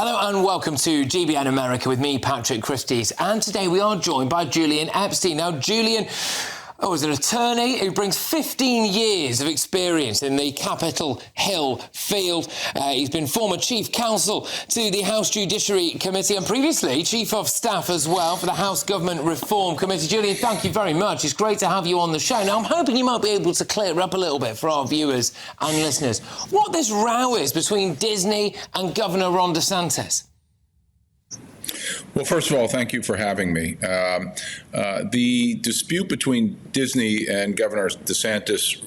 Hello and welcome to GBN America with me, Patrick Christys. And today we are joined by Julian Epstein. Now, Julian is an attorney who brings 15 years of experience in the Capitol Hill field. He's been former Chief Counsel to the House Judiciary Committee and previously Chief of Staff as well for the House Government Reform Committee. Julian, thank you very much. It's great to have you on the show. Now, I'm hoping you might be able to clear up a little bit for our viewers and listeners what this row is between Disney and Governor Ron Desantis. Well, first of all, thank you for having me. The dispute between Disney and Governor DeSantis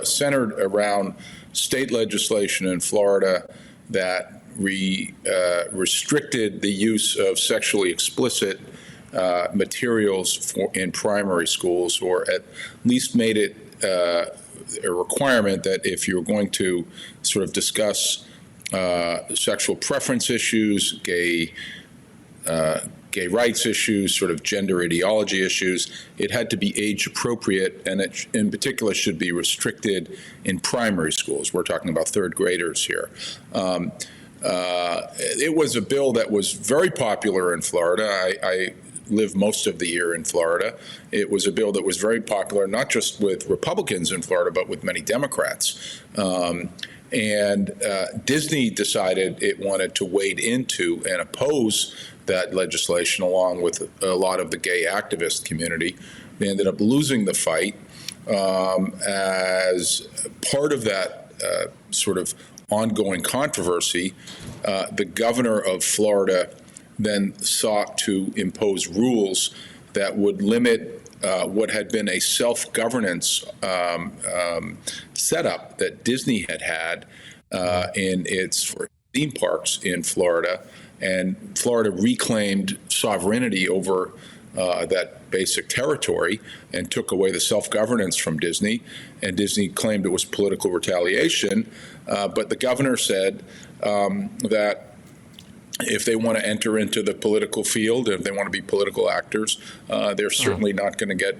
centered around state legislation in Florida that restricted the use of sexually explicit materials in primary schools, or at least made it a requirement that if you're going to sort of discuss sexual preference issues, gay rights issues, sort of gender ideology issues, it had to be age appropriate, and it in particular should be restricted in primary schools. We're talking about third graders here. It was a bill that was very popular in Florida. I live most of the year in Florida. It was a bill that was very popular, not just with Republicans in Florida, but with many Democrats. And Disney decided it wanted to wade into and oppose that legislation along with a lot of the gay activist community. They ended up losing the fight. As part of that sort of ongoing controversy, the governor of Florida then sought to impose rules that would limit what had been a self-governance setup that Disney had in its theme parks in Florida. And Florida reclaimed sovereignty over that basic territory and took away the self-governance from Disney. And Disney claimed it was political retaliation. But the governor said that if they want to enter into the political field, if they want to be political actors, they're certainly not going to get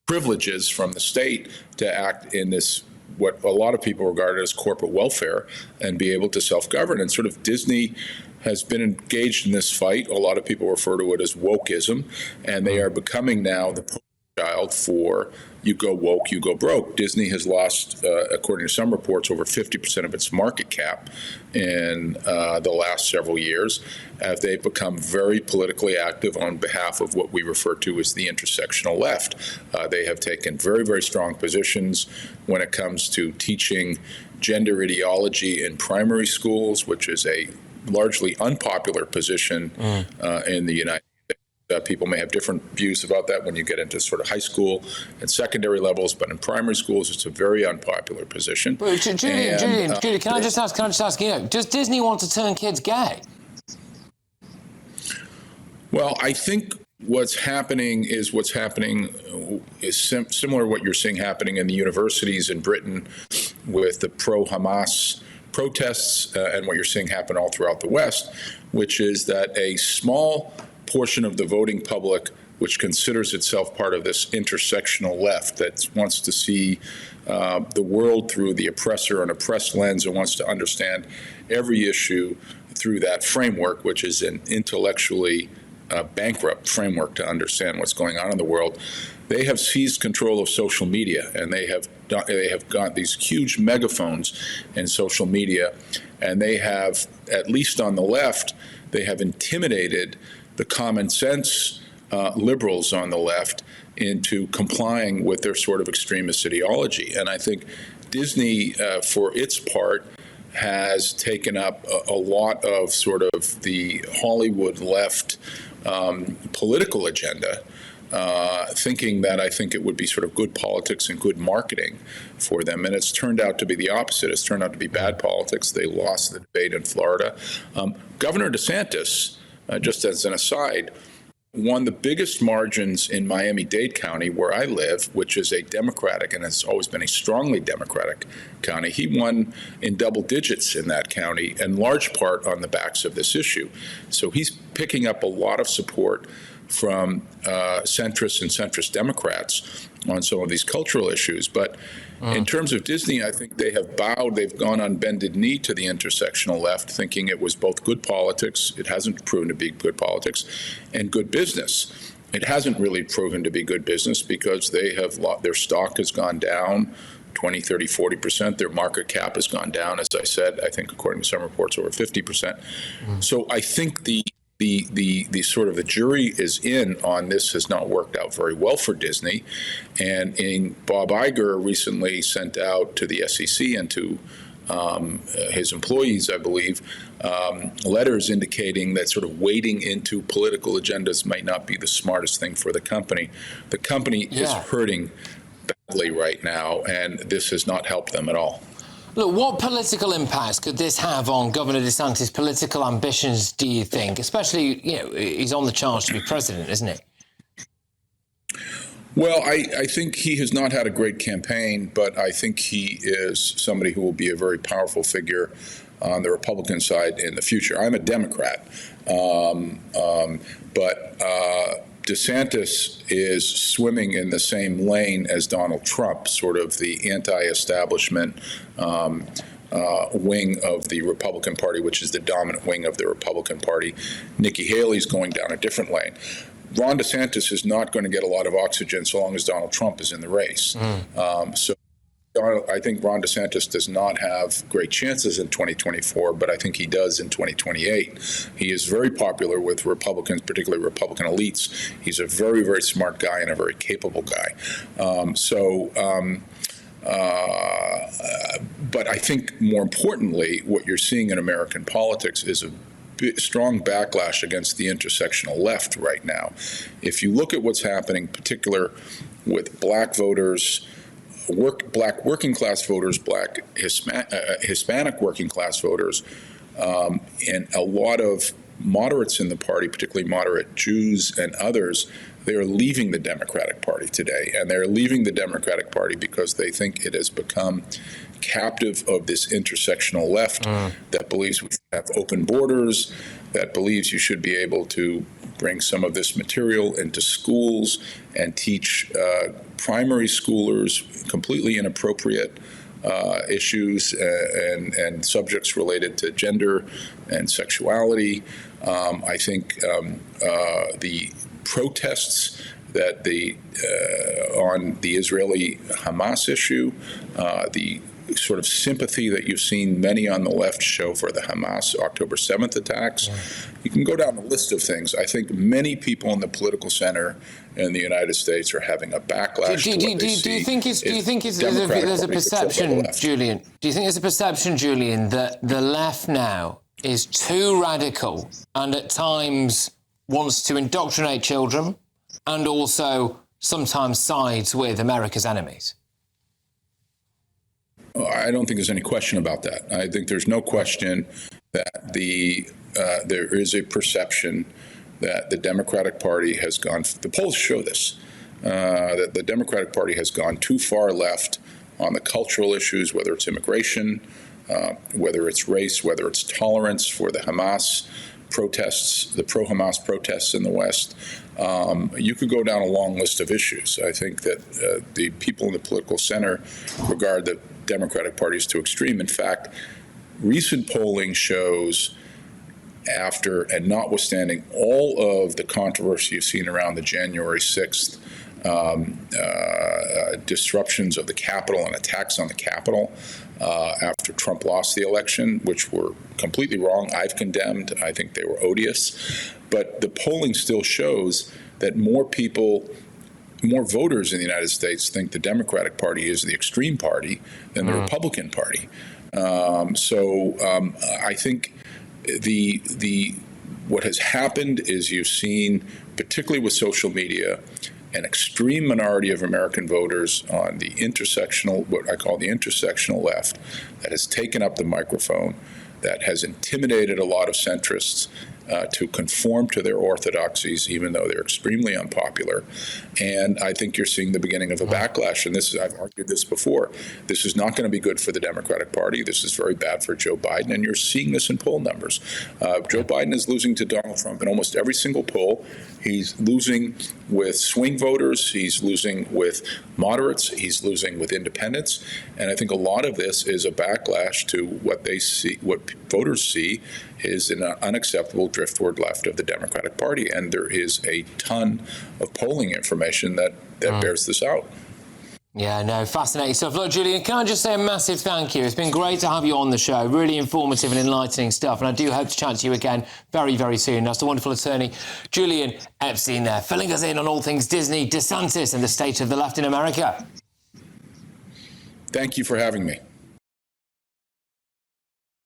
privileges from the state to act in this, what a lot of people regard as corporate welfare, and be able to self-govern. And sort of Disney has been engaged in this fight. A lot of people refer to it as wokeism, and they are becoming now the poster child for you go woke, you go broke. Disney has lost, according to some reports, over 50% of its market cap in the last several years, as they've become very politically active on behalf of what we refer to as the intersectional left. They have taken very, very strong positions when it comes to teaching gender ideology in primary schools, which is a largely unpopular position in the United States. People may have different views about that when you get into sort of high school and secondary levels, but in primary schools, it's a very unpopular position. Well, Julian, can I just ask, does Disney want to turn kids gay? Well, I think what's happening is similar to what you're seeing happening in the universities in Britain with the pro-Hamas protests and what you're seeing happen all throughout the West, which is that a small portion of the voting public, which considers itself part of this intersectional left that wants to see the world through the oppressor and oppressed lens and wants to understand every issue through that framework, which is an intellectually bankrupt framework to understand what's going on in the world. They have seized control of social media, and they have got these huge megaphones in social media, and they have, at least on the left, they have intimidated the common sense liberals on the left into complying with their sort of extremist ideology. And I think Disney, for its part, has taken up a lot of sort of the Hollywood left political agenda, thinking that I think it would be sort of good politics and good marketing for them. And it's turned out to be the opposite. It's turned out to be bad politics. They lost the debate in Florida. Governor DeSantis, just as an aside, won the biggest margins in Miami-Dade County, where I live, which is a Democratic and has always been a strongly Democratic county. He won in double digits in that county, in large part on the backs of this issue. So he's picking up a lot of support from centrists and centrist Democrats on some of these cultural issues. But in terms of Disney, I think they have bowed, they've gone on bended knee to the intersectional left, thinking it was both good politics, it hasn't proven to be good politics, and good business. It hasn't really proven to be good business because their stock has gone down 20, 30, 40%. Their market cap has gone down, as I said, I think according to some reports, over 50%. So I think the sort of the jury is in on this has not worked out very well for Disney. And Bob Iger recently sent out to the SEC and to his employees, I believe, letters indicating that sort of wading into political agendas might not be the smartest thing for the company. The company is hurting badly right now, and this has not helped them at all. Look, what political impacts could this have on Governor DeSantis' political ambitions, do you think? Especially, he's on the charge to be president, isn't he? Well, I think he has not had a great campaign, but I think he is somebody who will be a very powerful figure on the Republican side in the future. I'm a Democrat, but DeSantis is swimming in the same lane as Donald Trump, sort of the anti-establishment wing of the Republican Party, which is the dominant wing of the Republican Party. Nikki Haley's going down a different lane. Ron DeSantis is not going to get a lot of oxygen so long as Donald Trump is in the race. So I think Ron DeSantis does not have great chances in 2024, but I think he does in 2028. He is very popular with Republicans, particularly Republican elites. He's a very, very smart guy and a very capable guy. But I think more importantly, what you're seeing in American politics is a strong backlash against the intersectional left right now. If you look at what's happening, particular with black voters, black working class voters, black Hispanic working class voters, and a lot of moderates in the party, particularly moderate Jews and others, they are leaving the Democratic Party today. And they're leaving the Democratic Party because they think it has become captive of this intersectional left that believes we should have open borders, that believes you should be able to bring some of this material into schools and teach primary schoolers completely inappropriate issues and subjects related to gender and sexuality. I think the protests that on the Israeli-Hamas issue, the sort of sympathy that you've seen many on the left show for the Hamas October 7th attacks. You can go down the list of things. I think many people in the political center in the United States are having a backlash. Do you think there's a perception, Julian? Do you think there's a perception, Julian, that the left now is too radical and at times wants to indoctrinate children and also sometimes sides with America's enemies? I don't think there's any question about that. I think there's no question that there is a perception that the Democratic Party has gone, the polls show this, that the Democratic Party has gone too far left on the cultural issues, whether it's immigration, whether it's race, whether it's tolerance for the Hamas protests, the pro-Hamas protests in the West. You could go down a long list of issues. I think that the people in the political center regard the Democratic Party as too extreme. In fact, recent polling shows, after and notwithstanding all of the controversy you've seen around the January 6th disruptions of the Capitol and attacks on the Capitol after Trump lost the election, which were completely wrong. I've condemned. I think they were odious. But the polling still shows that more voters in the United States think the Democratic Party is the extreme party than the Republican Party. I think what has happened is you've seen, particularly with social media, an extreme minority of American voters on the intersectional, what I call the intersectional left, that has taken up the microphone, that has intimidated a lot of centrists to conform to their orthodoxies, even though they're extremely unpopular. And I think you're seeing the beginning of a backlash. And this is, I've argued this before, this is not going to be good for the Democratic Party. This is very bad for Joe Biden. And you're seeing this in poll numbers. Joe Biden is losing to Donald Trump in almost every single poll. He's losing with swing voters. He's losing with moderates. He's losing with independents. And I think a lot of this is a backlash to what they see, what voters see is an unacceptable drift toward left of the Democratic Party. And there is a ton of polling information that bears this out. Yeah, no, fascinating stuff. Look, Julian, can I just say a massive thank you? It's been great to have you on the show. Really informative and enlightening stuff. And I do hope to chat to you again very, very soon. That's the wonderful attorney, Julian Epstein there, filling us in on all things Disney, Desantis and the state of the left in America. Thank you for having me.